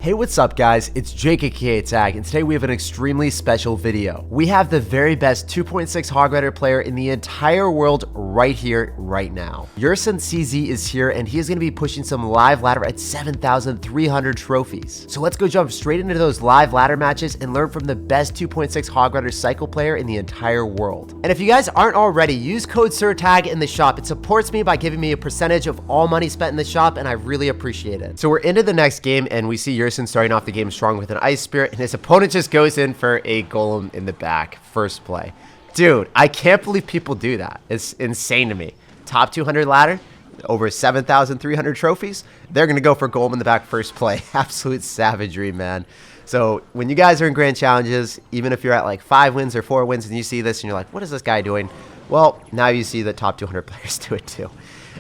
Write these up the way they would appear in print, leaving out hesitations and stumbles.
Hey, what's up guys? It's SirTagCR, and today we have an extremely special video. We have the very best 2.6 HOG Rider player in the entire world right here, right now. YersonCz is here, and he is going to be pushing some live ladder at 7,300 trophies. So let's go jump straight into those live ladder matches and learn from the best 2.6 HOG Rider cycle player in the entire world. And if you guys aren't already, use code SirTag in the shop. It supports me by giving me a percentage of all money spent in the shop, and I really appreciate it. So we're into the next game, and we see Yerson starting off the game strong with an Ice Spirit, and his opponent just goes in for a Golem in the back. First play. Dude, I can't believe people do that. It's insane to me. Top 200 ladder, over 7,300 trophies. They're going to go for Golem in the back first play. Absolute savagery, man. So when you guys are in grand challenges, even if you're at like 5 wins or 4 wins and you see this and you're like, what is this guy doing? Well, now you see the top 200 players do it too.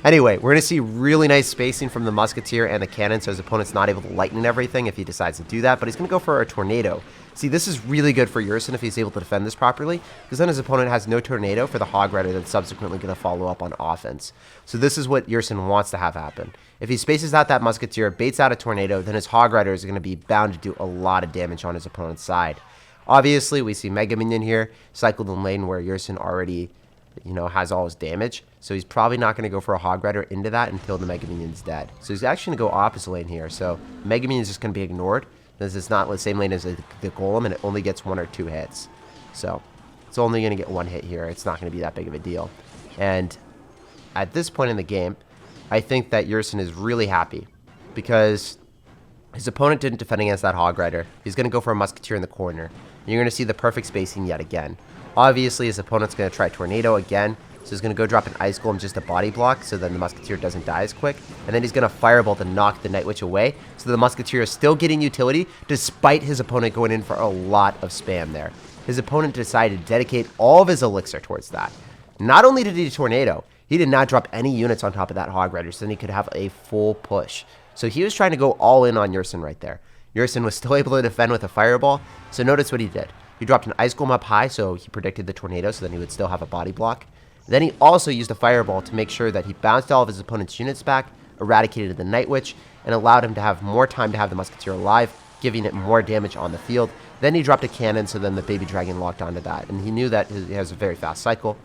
Anyway, we're going to see really nice spacing from the Musketeer and the Cannon, so his opponent's not able to lighten everything if he decides to do that, but he's going to go for a Tornado. See, this is really good for Yerson if he's able to defend this properly, because then his opponent has no Tornado for the Hog Rider that's subsequently going to follow up on offense. So this is what Yerson wants to have happen. If he spaces out that Musketeer, baits out a Tornado, then his Hog Rider is going to be bound to do a lot of damage on his opponent's side. Obviously, we see Mega Minion here, cycled in lane where Yerson already has all his damage. So he's probably not going to go for a Hog Rider into that until the Mega Minion's dead. So he's actually going to go opposite lane here. So Mega Minion's just going to be ignored. This is not the same lane as the Golem, and it only gets 1 or 2 hits. So it's only going to get 1 hit here. It's not going to be that big of a deal. And at this point in the game, I think that Yerson is really happy because his opponent didn't defend against that Hog Rider. He's going to go for a Musketeer in the corner. And you're going to see the perfect spacing yet again. Obviously, his opponent's going to try Tornado again, so he's going to go drop an Ice Golem just a body block, so then the Musketeer doesn't die as quick, and then he's going to Fireball to knock the Night Witch away, so the Musketeer is still getting utility, despite his opponent going in for a lot of spam there. His opponent decided to dedicate all of his elixir towards that. Not only did he Tornado, he did not drop any units on top of that Hog Rider, so then he could have a full push. So he was trying to go all in on Yerson right there. Yerson was still able to defend with a Fireball, so notice what he did. He dropped an Ice Golem up high, so he predicted the Tornado, so then he would still have a body block. Then he also used a Fireball to make sure that he bounced all of his opponent's units back, eradicated the Night Witch, and allowed him to have more time to have the Musketeer alive, giving it more damage on the field. Then he dropped a Cannon, so then the Baby Dragon locked onto that, and he knew that he has a very fast cycle,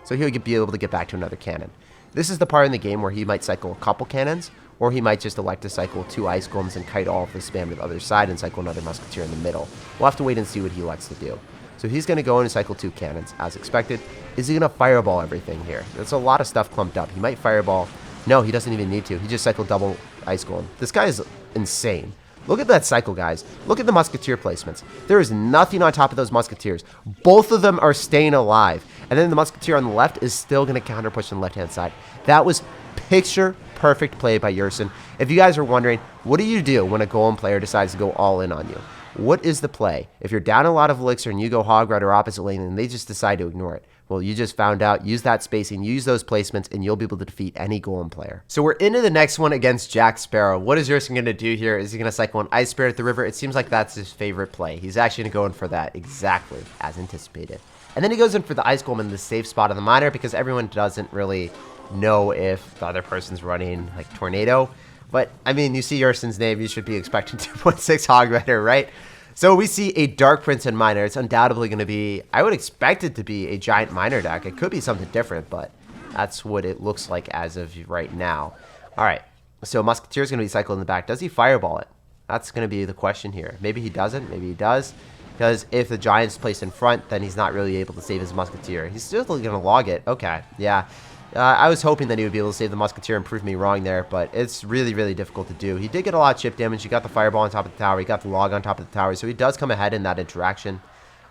so he would be able to get back to another Cannon. This is the part in the game where he might cycle a couple Cannons, or he might just elect to cycle 2 Ice Golems and kite all of the spam to the other side and cycle another Musketeer in the middle. We'll have to wait and see what he elects to do. So he's going to go in and cycle 2 Cannons, as expected. Is he going to Fireball everything here? There's a lot of stuff clumped up. He might Fireball. No, he doesn't even need to. He just cycled double Ice Golem. This guy is insane. Look at that cycle, guys. Look at the Musketeer placements. There is nothing on top of those Musketeers. Both of them are staying alive. And then the Musketeer on the left is still going to counter push on the left-hand side. That was picture perfect play by Yerson. If you guys are wondering, what do you do when a Golem player decides to go all in on you? What is the play? If you're down a lot of elixir and you go Hog Rider opposite lane and they just decide to ignore it, well, you just found out. Use that spacing, use those placements, and you'll be able to defeat any Golem player. So we're into the next one against Jack Sparrow. What is Yerson going to do here? Is he going to cycle an Ice Spirit at the river? It seems like that's his favorite play. He's actually going to go in for that exactly as anticipated. And then he goes in for the Ice Golem in the safe spot on the miner because everyone doesn't really know if the other person's running like Tornado. But I mean, you see Yerson's name, you should be expecting 2.6 HOG Rider, right? So we see a Dark Prince and Miner. It's undoubtedly going to be, I would expect it to be a giant Miner deck. It could be something different, but that's what it looks like as of right now. All right, so Musketeer is going to be cycled in the back. Does he Fireball it? That's going to be the question here. Maybe he doesn't, maybe he does. Because if the Giant's placed in front, then he's not really able to save his Musketeer. He's still going to log it. Okay, yeah. I was hoping that he would be able to save the Musketeer and prove me wrong there, but it's really, really difficult to do. He did get a lot of chip damage. He got the Fireball on top of the tower. He got the log on top of the tower, so he does come ahead in that interaction.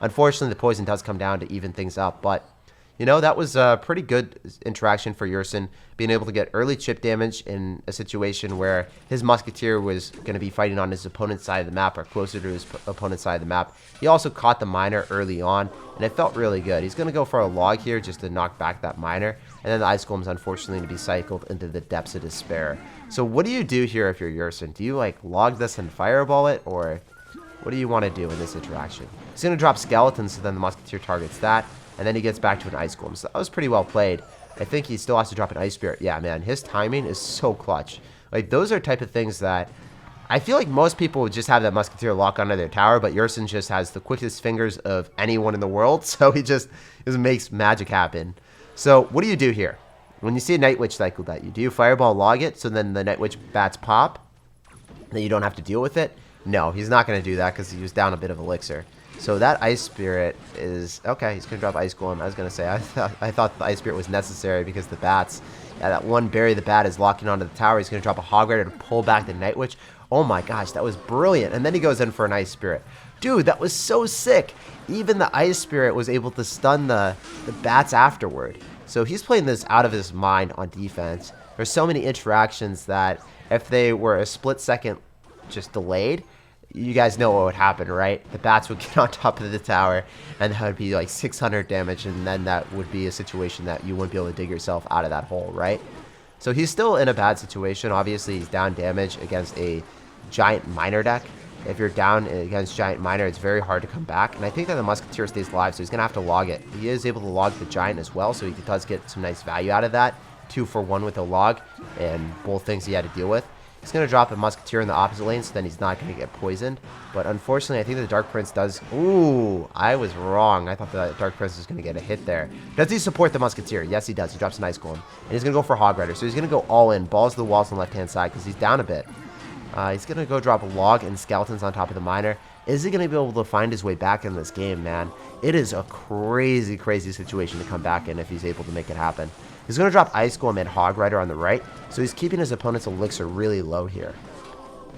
Unfortunately, the poison does come down to even things up, but that was a pretty good interaction for Yerson, being able to get early chip damage in a situation where his Musketeer was going to be fighting on his opponent's side of the map or closer to his opponent's side of the map. He also caught the Miner early on, and it felt really good. He's going to go for a log here just to knock back that Miner, and then the Ice Golem's unfortunately going to be cycled into the depths of despair. So what do you do here if you're Yerson? Do you log this and Fireball it, or what do you want to do in this interaction? He's going to drop Skeletons, so then the Musketeer targets that. And then he gets back to an Ice Golem. So that was pretty well played. I think he still has to drop an Ice Spirit. Yeah, man, his timing is so clutch. Those are type of things that I feel like most people would just have that Musketeer lock onto their tower, but Yerson just has the quickest fingers of anyone in the world, so he just makes magic happen. So what do you do here? When you see a Night Witch cycle that, do you Fireball log it so then the Night Witch bats pop? Then you don't have to deal with it? No, he's not going to do that because he was down a bit of elixir. So that Ice Spirit is... Okay, he's going to drop Ice Golem. I was going to say, I thought the Ice Spirit was necessary because the bats... Yeah, that one berry the bat is locking onto the tower. He's going to drop a Hog Rider to pull back the Night Witch. Oh my gosh, that was brilliant. And then he goes in for an Ice Spirit. Dude, that was so sick. Even the Ice Spirit was able to stun the bats afterward. So he's playing this out of his mind on defense. There's so many interactions that if they were a split second just delayed, you guys know what would happen, right? The bats would get on top of the tower, and that would be like 600 damage, and then that would be a situation that you wouldn't be able to dig yourself out of that hole, right? So he's still in a bad situation. Obviously, he's down damage against a giant miner deck. If you're down against giant miner, it's very hard to come back. And I think that the Musketeer stays alive, so he's going to have to log it. He is able to log the giant as well, so he does get some nice value out of that. 2 for 1 with a log, and both things he had to deal with. He's going to drop a Musketeer in the opposite lane, so then he's not going to get poisoned. But unfortunately, I think the Dark Prince does... Ooh, I was wrong. I thought the Dark Prince was going to get a hit there. Does he support the Musketeer? Yes, he does. He drops an Ice Golem. And he's going to go for Hog Rider. So he's going to go all in. Balls to the walls on the left-hand side because he's down a bit. He's going to go drop a log and skeletons on top of the miner. Is he going to be able to find his way back in this game, man? It is a crazy, crazy situation to come back in if he's able to make it happen. He's going to drop Ice Golem and Hog Rider on the right, so he's keeping his opponent's elixir really low here.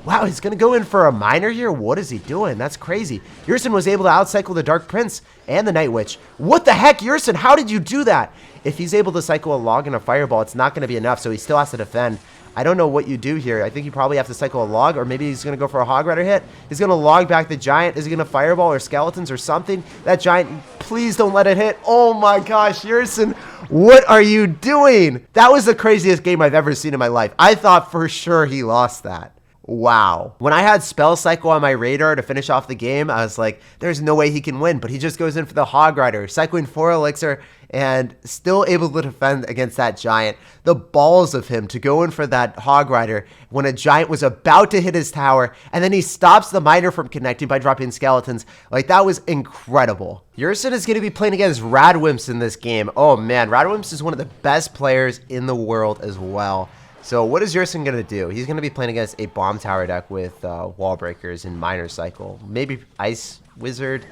Wow, he's going to go in for a miner here? What is he doing? That's crazy. Yerson was able to outcycle the Dark Prince and the Night Witch. What the heck, Yerson? How did you do that? If he's able to cycle a log and a fireball, it's not going to be enough, so he still has to defend. I don't know what you do here. I think you probably have to cycle a log, or maybe he's going to go for a Hog Rider hit. He's going to log back the giant. Is he going to fireball or skeletons or something? That giant, please don't let it hit. Oh my gosh, Yerson, what are you doing? That was the craziest game I've ever seen in my life. I thought for sure he lost that. Wow. When I had Spell Cycle on my radar to finish off the game, I was like, there's no way he can win. But he just goes in for the Hog Rider, cycling 4 elixir, and still able to defend against that giant. The balls of him to go in for that Hog Rider when a giant was about to hit his tower, and then he stops the miner from connecting by dropping skeletons. Like, that was incredible. Yerson is going to be playing against Radwimps in this game. Oh man, Radwimps is one of the best players in the world as well. So what is Yerson going to do? He's going to be playing against a bomb tower deck with wall breakers and miner cycle. Maybe Ice Wizard.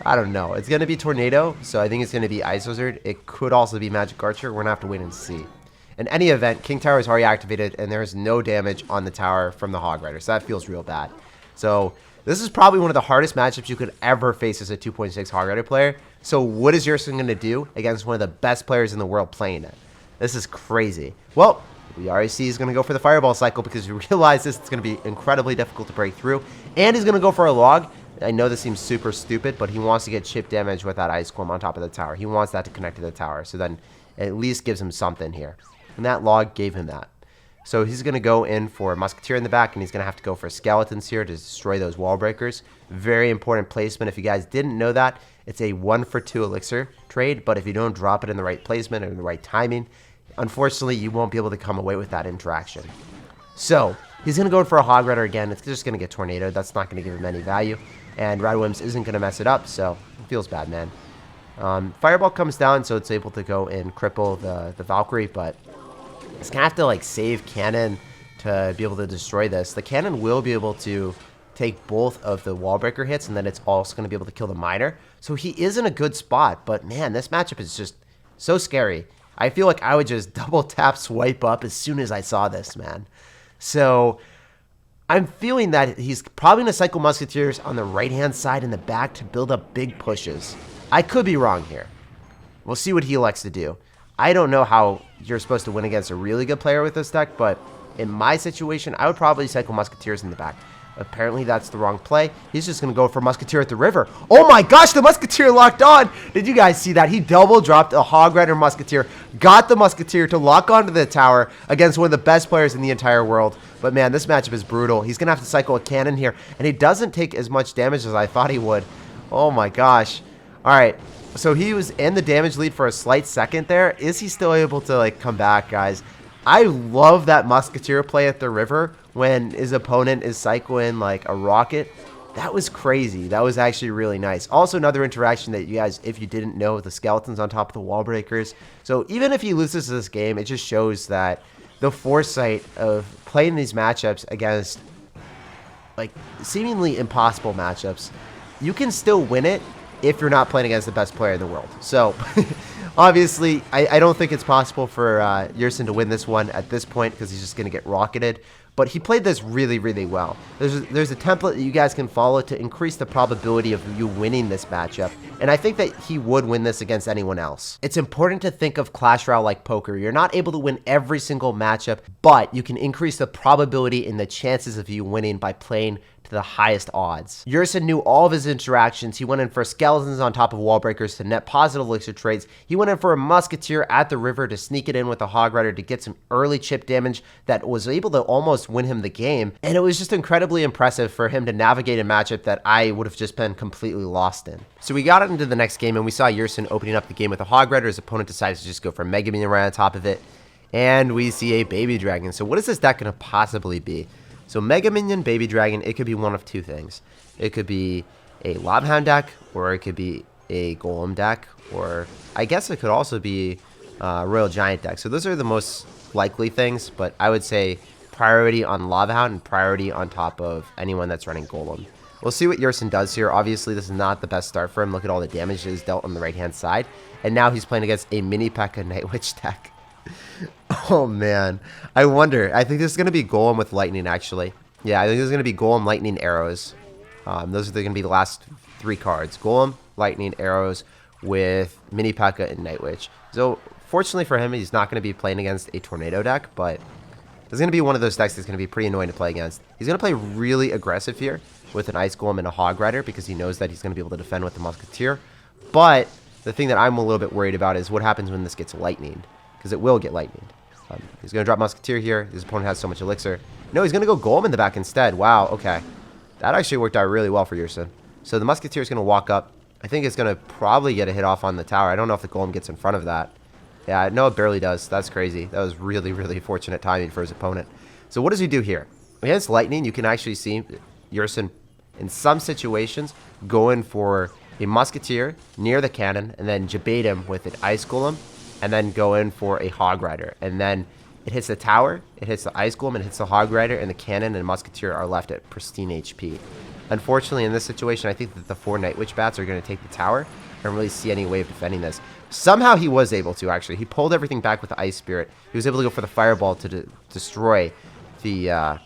I don't know. It's going to be Tornado, so I think it's going to be Ice Wizard. It could also be Magic Archer. We're going to have to wait and see. In any event, King Tower is already activated, and there is no damage on the tower from the Hog Rider, so that feels real bad. So this is probably one of the hardest matchups you could ever face as a 2.6 Hog Rider player. So what is Yerson going to do against one of the best players in the world playing it? This is crazy. Well, the RAC is going to go for the Fireball cycle because he realizes it's going to be incredibly difficult to break through. And he's going to go for a log. I know this seems super stupid, but he wants to get chip damage with that Ice Golem on top of the tower. He wants that to connect to the tower, so then it at least gives him something here. And that log gave him that. So he's going to go in for a Musketeer in the back, and he's going to have to go for skeletons here to destroy those wall breakers. Very important placement. If you guys didn't know that, it's a 1 for 2 elixir trade, but if you don't drop it in the right placement and the right timing, unfortunately, you won't be able to come away with that interaction. So he's going to go for a Hog Rider again. It's just going to get Tornado. That's not going to give him any value. And Radwimps isn't going to mess it up, so it feels bad, man. Fireball comes down, so it's able to go and cripple the Valkyrie, but it's going to have to like save Cannon to be able to destroy this. The Cannon will be able to take both of the wall breaker hits, and then it's also going to be able to kill the miner. So he is in a good spot, but man, this matchup is just so scary. I feel like I would just double tap swipe up as soon as I saw this, man. So I'm feeling that he's probably going to cycle Musketeers on the right-hand side in the back to build up big pushes. I could be wrong here. We'll see what he likes to do. I don't know how you're supposed to win against a really good player with this deck, but in my situation, I would probably cycle Musketeers in the back. Apparently, that's the wrong play. He's just going to go for Musketeer at the river. Oh my gosh, the Musketeer locked on. Did you guys see that? He double dropped a Hog Rider Musketeer, got the Musketeer to lock onto the tower against one of the best players in the entire world. But man, this matchup is brutal. He's going to have to cycle a cannon here, and he doesn't take as much damage as I thought he would. Oh my gosh. All right, so he was in the damage lead for a slight second there. Is he still able to like come back, guys? I love that Musketeer play at the river when his opponent is cycling like a rocket. That was crazy. That was actually really nice. Also, another interaction that you guys, if you didn't know, the skeletons on top of the wall breakers. So even if he loses this game, it just shows that the foresight of playing these matchups against like seemingly impossible matchups, you can still win it if you're not playing against the best player in the world. So obviously, I don't think it's possible for Yerson to win this one at this point because he's just going to get rocketed. But he played this really, really well. There's a template that you guys can follow to increase the probability of you winning this matchup. And I think that he would win this against anyone else. It's important to think of Clash Royale like poker. You're not able to win every single matchup, but you can increase the probability and the chances of you winning by playing to the highest odds. Yerson knew all of his interactions. He went in for skeletons on top of wall breakers to net positive elixir trades. He went in for a musketeer at the river to sneak it in with a hog rider to get some early chip damage that was able to almost win him the game. And it was just incredibly impressive for him to navigate a matchup that I would have just been completely lost in. So we got into the next game and we saw Yerson opening up the game with a hog rider. His opponent decides to just go for a mega minion right on top of it. And we see a baby dragon. So what is this deck going to possibly be? So Mega Minion, Baby Dragon, it could be one of two things. It could be a Lava Hound deck, or it could be a Golem deck, or I guess it could also be a Royal Giant deck. So those are the most likely things, but I would say priority on Lava Hound and priority on top of anyone that's running Golem. We'll see what Yerson does here. Obviously, this is not the best start for him. Look at all the damage that is dealt on the right-hand side. And now he's playing against a Mini Pekka Night Witch deck. Oh man, I wonder. I think this is going to be Golem with lightning, actually. Yeah, I think this is going to be Golem, lightning, arrows. Those are going to be the last three cards. Golem, lightning, arrows with Mini Pekka and Night Witch. So fortunately for him, he's not going to be playing against a tornado deck, but this is going to be one of those decks that's going to be pretty annoying to play against. He's going to play really aggressive here with an Ice Golem and a Hog Rider because he knows that he's going to be able to defend with the Musketeer. But the thing that I'm a little bit worried about is what happens when this gets lightning, because it will get lightning. He's going to drop Musketeer here. His opponent has so much elixir. No, he's going to go Golem in the back instead. Wow, okay. That actually worked out really well for Yerson. So the Musketeer is going to walk up. I think it's going to probably get a hit off on the tower. I don't know if the Golem gets in front of that. Yeah, no, it barely does. That's crazy. That was really, really fortunate timing for his opponent. So what does he do here? Against lightning, you can actually see Yerson, in some situations, going for a Musketeer near the cannon and then jabate him with an Ice Golem, and then go in for a Hog Rider. And then it hits the tower, it hits the Ice Golem, it hits the Hog Rider, and the cannon and Musketeer are left at pristine HP. Unfortunately, in this situation, I think that the 4 Night Witch bats are going to take the tower. I don't really see any way of defending this. Somehow he was able to, actually. He pulled everything back with the Ice Spirit. He was able to go for the Fireball to destroy the... I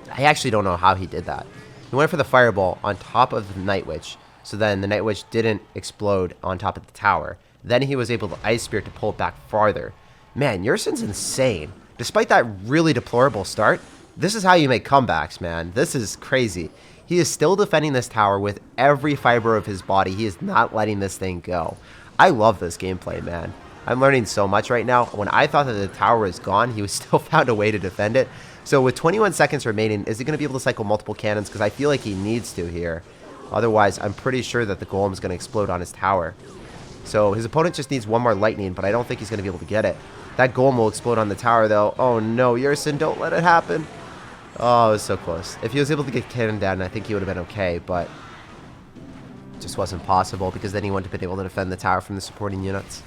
actually don't know how he did that. He went for the Fireball on top of the Night Witch, so then the Night Witch didn't explode on top of the tower. Then he was able to Ice Spirit to pull it back farther. Man, Yerson's insane. Despite that really deplorable start, this is how you make comebacks, man. This is crazy. He is still defending this tower with every fiber of his body. He is not letting this thing go. I love this gameplay, man. I'm learning so much right now. When I thought that the tower was gone, he was still found a way to defend it. So with 21 seconds remaining, is he going to be able to cycle multiple cannons? Because I feel like he needs to here. Otherwise, I'm pretty sure that the Golem is going to explode on his tower. So his opponent just needs one more lightning, but I don't think he's going to be able to get it. That Golem will explode on the tower, though. Oh, no, Yerson, don't let it happen. Oh, it was so close. If he was able to get cannon down, I think he would have been okay, but it just wasn't possible because then he wouldn't have been able to defend the tower from the supporting units.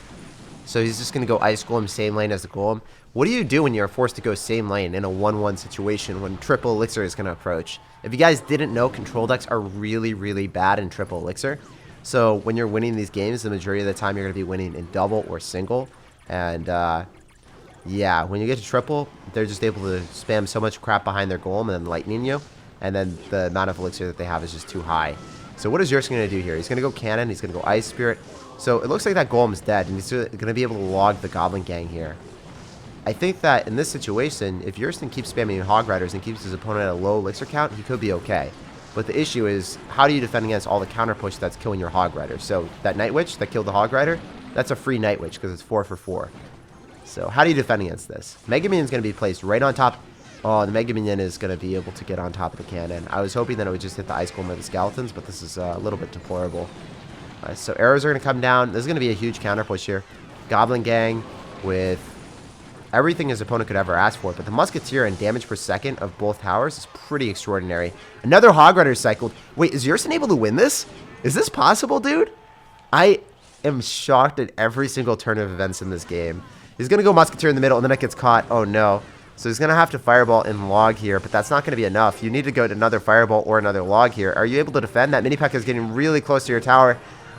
So he's just going to go Ice Golem, same lane as the Golem. What do you do when you're forced to go same lane in a 1-1 situation when Triple Elixir is going to approach? If you guys didn't know, control decks are really, really bad in Triple Elixir. So when you're winning these games, the majority of the time you're going to be winning in double or single. And yeah, when you get to triple, they're just able to spam so much crap behind their Golem and then lightning you. And then the amount of elixir that they have is just too high. So what is Yerson going to do here? He's going to go cannon. He's going to go Ice Spirit. So it looks like that Golem is dead. And he's going to be able to log the Goblin Gang here. I think that in this situation, if Yerson keeps spamming Hog Riders and keeps his opponent at a low elixir count, he could be okay. But the issue is, how do you defend against all the counter push that's killing your Hog Rider? So that Night Witch that killed the Hog Rider, that's a free Night Witch because it's 4 for 4. So how do you defend against this? Mega Minion is going to be placed right on top. Oh, the Mega Minion is going to be able to get on top of the cannon. I was hoping that it would just hit the Ice Golem or the Skeletons, but this is a little bit deplorable. So arrows are going to come down. This is going to be a huge counter push here. Goblin Gang with everything his opponent could ever ask for. But the Musketeer and damage per second of both towers is pretty extraordinary. Another Hog Rider cycled. Wait, is Yerson able to win this? Is this possible, dude? I am shocked at every single turn of events in this game. He's going to go Musketeer in the middle, and then it gets caught. Oh, no. So he's going to have to Fireball and Log here, but that's not going to be enough. You need to go to another Fireball or another Log here. Are you able to defend? That Mini Pekka is getting really close to your tower.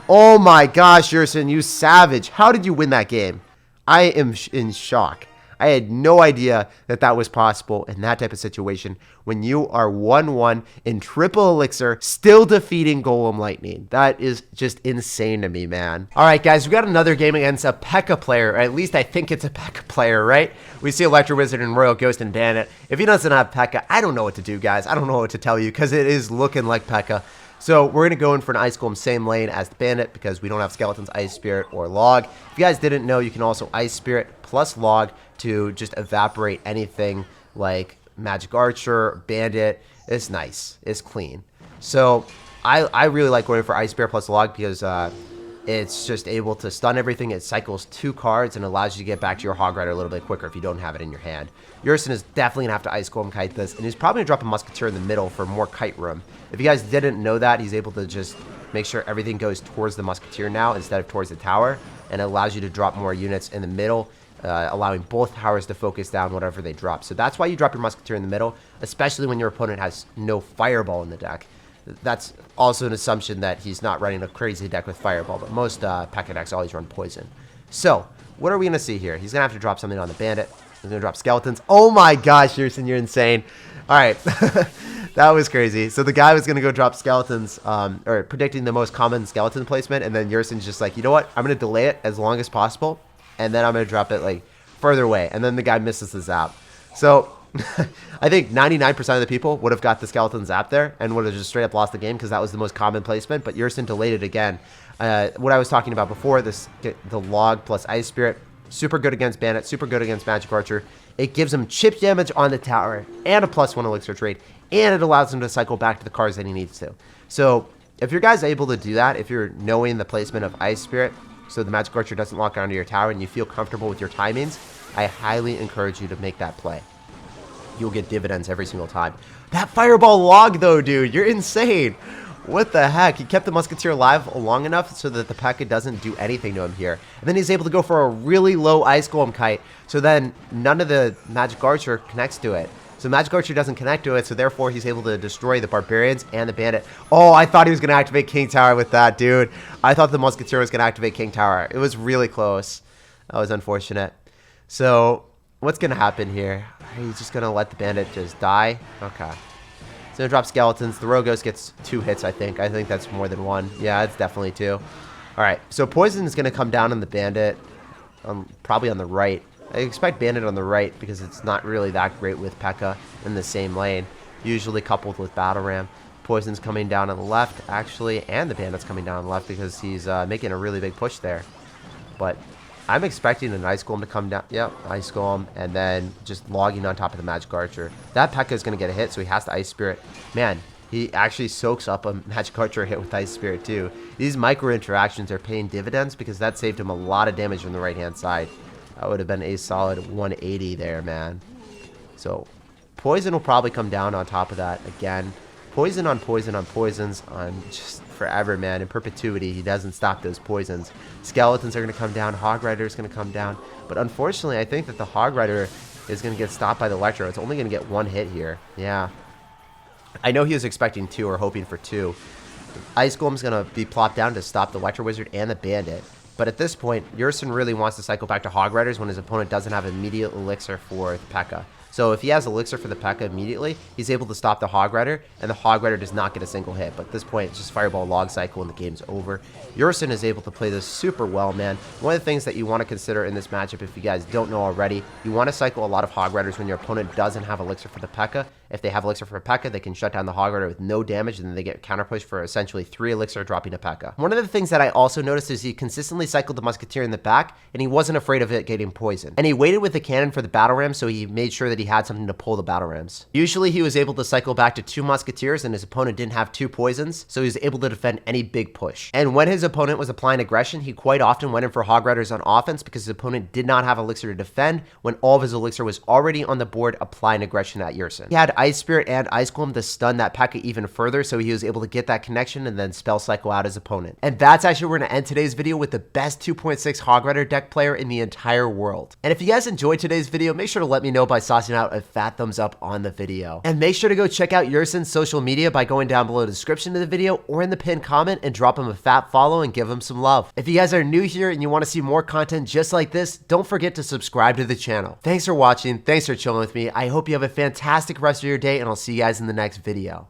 Oh, my gosh, Yerson, you savage. How did you win that game? I am in shock. I had no idea that that was possible in that type of situation when you are 1-1 in triple elixir, still defeating Golem Lightning. That is just insane to me, man. All right, guys, we got another game against a Pekka player, or at least I think it's a Pekka player, right? We see Electro Wizard and Royal Ghost and Bandit. If he doesn't have Pekka, I don't know what to do, guys. I don't know what to tell you because it is looking like Pekka. So we're going to go in for an Ice Golem same lane as the Bandit because we don't have Skeletons, Ice Spirit, or Log. If you guys didn't know, you can also Ice Spirit plus Log to just evaporate anything like Magic Archer, Bandit. It's nice. It's clean. So I really like going for Ice Spirit plus Log because it's just able to stun everything. It cycles 2 cards and allows you to get back to your Hog Rider a little bit quicker if you don't have it in your hand. Yerson is definitely going to have to Ice Golem Kite this, and he's probably going to drop a Musketeer in the middle for more kite room. If you guys didn't know that, he's able to just make sure everything goes towards the Musketeer now instead of towards the tower, and it allows you to drop more units in the middle, allowing both towers to focus down whatever they drop. So that's why you drop your Musketeer in the middle, especially when your opponent has no Fireball in the deck. That's also an assumption that he's not running a crazy deck with Fireball, but most Pekka decks always run Poison. So, what are we going to see here? He's going to have to drop something on the Bandit. He's going to drop Skeletons. Oh my gosh, Yerson, you're insane. All right, that was crazy. So the guy was going to go drop Skeletons, or predicting the most common Skeleton placement, and then Yerson's just like, you know what? I'm going to delay it as long as possible, and then I'm going to drop it like further away, and then the guy misses the zap. So I think 99% of the people would have got the Skeleton Zap there and would have just straight up lost the game because that was the most common placement, but Yerson delayed it again. What I was talking about before, the Log plus Ice Spirit, super good against Bandit, super good against Magic Archer. It gives him chip damage on the tower and a +1 elixir trade, and it allows him to cycle back to the cards that he needs to. So if your guy's able to do that, if you're knowing the placement of Ice Spirit, so the Magic Archer doesn't lock onto your tower and you feel comfortable with your timings, I highly encourage you to make that play. You'll get dividends every single time. That Fireball Log, though, dude, you're insane. What the heck? He kept the Musketeer alive long enough so that the Pekka doesn't do anything to him here. And then he's able to go for a really low Ice Golem Kite, so then none of the Magic Archer connects to it. So Magic Archer doesn't connect to it, so therefore he's able to destroy the Barbarians and the Bandit. Oh, I thought he was going to activate King Tower with that, dude. I thought the Musketeer was going to activate King Tower. It was really close. That was unfortunate. So what's going to happen here? He's just going to let the Bandit just die? Okay. He's going to drop Skeletons. The Royal Ghost gets 2 hits, I think. I think that's more than 1. Yeah, it's definitely 2. Alright, so Poison is going to come down on the Bandit. Probably on the right. I expect Bandit on the right because it's not really that great with Pekka in the same lane. Usually coupled with Battle Ram. Poison's coming down on the left, actually. And the Bandit's coming down on the left because he's making a really big push there. But I'm expecting an Ice Golem to come down. Yep, Ice Golem, and then just logging on top of the Magic Archer. That Pekka is going to get a hit, so he has to Ice Spirit. Man, he actually soaks up a Magic Archer hit with Ice Spirit, too. These micro interactions are paying dividends because that saved him a lot of damage on the right-hand side. That would have been a solid 180 there, man. So, Poison will probably come down on top of that again. Poison on poison on poisons on just forever, man. In perpetuity, he doesn't stop those poisons. Skeletons are going to come down. Hog Rider is going to come down. But unfortunately, I think that the Hog Rider is going to get stopped by the Electro. It's only going to get 1 hit here. Yeah. I know he was expecting 2 or hoping for 2. Ice Golem's going to be plopped down to stop the Electro Wizard and the Bandit. But at this point, Yerson really wants to cycle back to Hog Riders when his opponent doesn't have immediate elixir for the Pekka. So if he has elixir for the Pekka immediately, he's able to stop the Hog Rider, and the Hog Rider does not get a single hit. But at this point, it's just Fireball Log cycle and the game's over. Yerson is able to play this super well, man. One of the things that you want to consider in this matchup, if you guys don't know already, you want to cycle a lot of Hog Riders when your opponent doesn't have elixir for the Pekka. If they have elixir for a Pekka, they can shut down the Hog Rider with no damage, and then they get counterpush for essentially 3 elixir dropping a Pekka. One of the things that I also noticed is he consistently cycled the musketeer in the back, and he wasn't afraid of it getting poisoned. And he waited with the cannon for the battle ram, so he made sure that he had something to pull the battle rams. Usually he was able to cycle back to 2 musketeers, and his opponent didn't have 2 poisons, so he was able to defend any big push. And when his opponent was applying aggression, he quite often went in for Hog Riders on offense because his opponent did not have elixir to defend when all of his elixir was already on the board applying aggression at Yerson. He had Ice Spirit and Ice Golem to stun that Pekka even further, so he was able to get that connection and then spell cycle out his opponent. And that's actually where we're going to end today's video with the best 2.6 Hog Rider deck player in the entire world. And if you guys enjoyed today's video, make sure to let me know by saucing out a fat thumbs up on the video. And make sure to go check out Yerson's social media by going down below the description of the video or in the pinned comment and drop him a fat follow and give him some love. If you guys are new here and you want to see more content just like this, don't forget to subscribe to the channel. Thanks for watching. Thanks for chilling with me. I hope you have a fantastic rest of your day, and I'll see you guys in the next video.